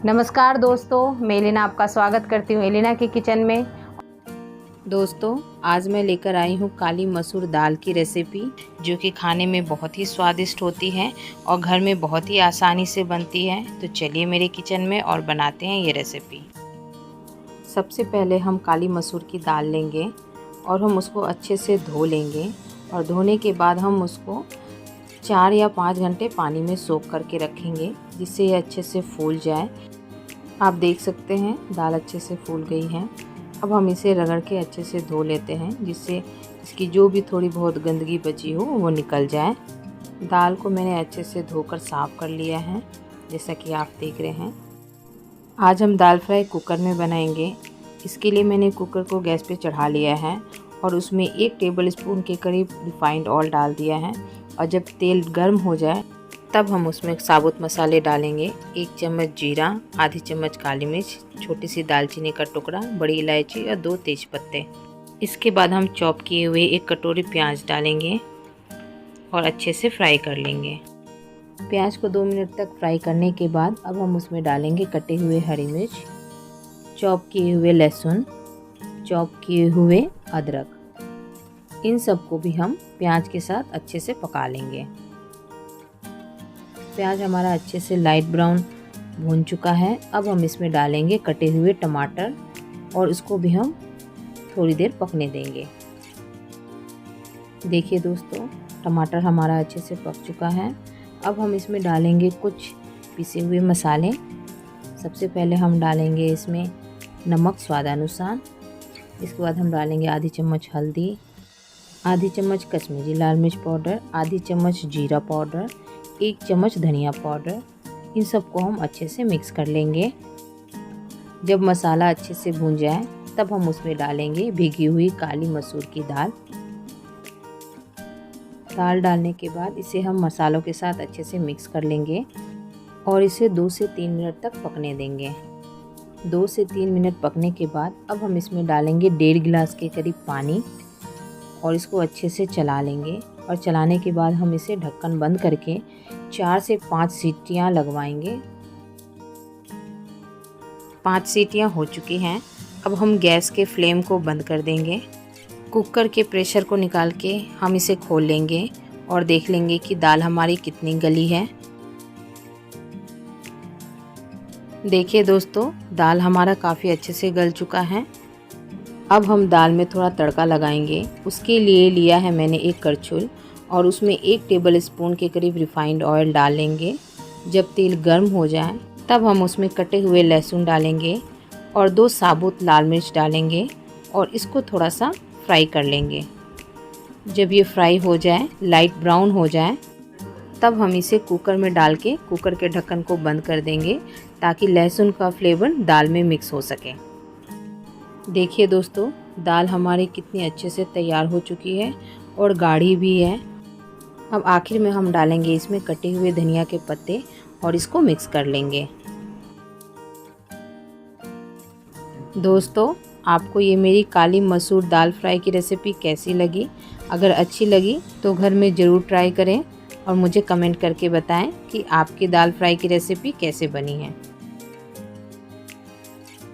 नमस्कार दोस्तों, मैं एलिना आपका स्वागत करती हूँ एलिना की किचन में। दोस्तों, आज मैं लेकर आई हूँ काली मसूर दाल की रेसिपी, जो कि खाने में बहुत ही स्वादिष्ट होती है और घर में बहुत ही आसानी से बनती है। तो चलिए मेरे किचन में और बनाते हैं ये रेसिपी। सबसे पहले हम काली मसूर की दाल लेंगे और हम उसको अच्छे से धो लेंगे और धोने के बाद हम उसको 4 या 5 घंटे पानी में सोख करके रखेंगे, जिससे ये अच्छे से फूल जाए। आप देख सकते हैं दाल अच्छे से फूल गई है। अब हम इसे रगड़ के अच्छे से धो लेते हैं, जिससे इसकी जो भी थोड़ी बहुत गंदगी बची हो वो निकल जाए। दाल को मैंने अच्छे से धोकर साफ़ कर लिया है, जैसा कि आप देख रहे हैं। आज हम दाल फ्राई कुकर में बनाएंगे। इसके लिए मैंने कुकर को गैस पे चढ़ा लिया है और उसमें 1 टेबलस्पून के करीब रिफाइंड ऑयल डाल दिया है। और जब तेल गर्म हो जाए तब हम उसमें साबुत मसाले डालेंगे। 1 चम्मच जीरा, आधी चम्मच काली मिर्च, छोटी सी दालचीनी का टुकड़ा, बड़ी इलायची और 2 तेज़पत्ते। इसके बाद हम चॉप किए हुए 1 कटोरी प्याज डालेंगे और अच्छे से फ्राई कर लेंगे। प्याज को 2 मिनट तक फ्राई करने के बाद अब हम उसमें डालेंगे कटे हुए हरी मिर्च, चॉप किए हुए लहसुन, चॉप किए हुए अदरक। इन सबको भी हम प्याज के साथ अच्छे से पका लेंगे। प्याज हमारा अच्छे से लाइट ब्राउन भून चुका है। अब हम इसमें डालेंगे कटे हुए टमाटर और इसको भी हम थोड़ी देर पकने देंगे। देखिए दोस्तों, टमाटर हमारा अच्छे से पक चुका है। अब हम इसमें डालेंगे कुछ पिसे हुए मसाले। सबसे पहले हम डालेंगे इसमें नमक स्वादानुसार। इसके बाद हम डालेंगे आधी चम्मच हल्दी, आधी चम्मच कश्मीरी लाल मिर्च पाउडर, आधी चम्मच जीरा पाउडर, 1 चम्मच धनिया पाउडर। इन सबको हम अच्छे से मिक्स कर लेंगे। जब मसाला अच्छे से भून जाए तब हम उसमें डालेंगे भीगी हुई काली मसूर की दाल। दाल डालने के बाद इसे हम मसालों के साथ अच्छे से मिक्स कर लेंगे और इसे 2 से 3 मिनट तक पकने देंगे। 2 से 3 मिनट पकने के बाद अब हम इसमें डालेंगे 1.5 गिलास के करीब पानी और इसको अच्छे से चला लेंगे। और चलाने के बाद हम इसे ढक्कन बंद करके 4 से 5 सीटियां लगवाएंगे। 5 सीटियां हो चुकी हैं। अब हम गैस के फ्लेम को बंद कर देंगे। कुकर के प्रेशर को निकाल के हम इसे खोल लेंगे और देख लेंगे कि दाल हमारी कितनी गली है। देखिए दोस्तों, दाल हमारा काफ़ी अच्छे से गल चुका है। अब हम दाल में थोड़ा तड़का लगाएंगे। उसके लिए लिया है मैंने 1 करछुल और उसमें 1 टेबलस्पून के करीब रिफाइंड ऑयल डालेंगे। जब तेल गर्म हो जाए तब हम उसमें कटे हुए लहसुन डालेंगे और 2 साबुत लाल मिर्च डालेंगे और इसको थोड़ा सा फ्राई कर लेंगे। जब ये फ्राई हो जाए, लाइट ब्राउन हो जाए, तब हम इसे कुकर में डाल के कुकर के ढक्कन को बंद कर देंगे, ताकि लहसुन का फ्लेवर दाल में मिक्स हो सके। देखिए दोस्तों, दाल हमारी कितनी अच्छे से तैयार हो चुकी है और गाढ़ी भी है। अब आखिर में हम डालेंगे इसमें कटे हुए धनिया के पत्ते और इसको मिक्स कर लेंगे। दोस्तों, आपको ये मेरी काली मसूर दाल फ्राई की रेसिपी कैसी लगी? अगर अच्छी लगी तो घर में ज़रूर ट्राई करें और मुझे कमेंट करके बताएं कि आपकी दाल फ्राई की रेसिपी कैसे बनी है।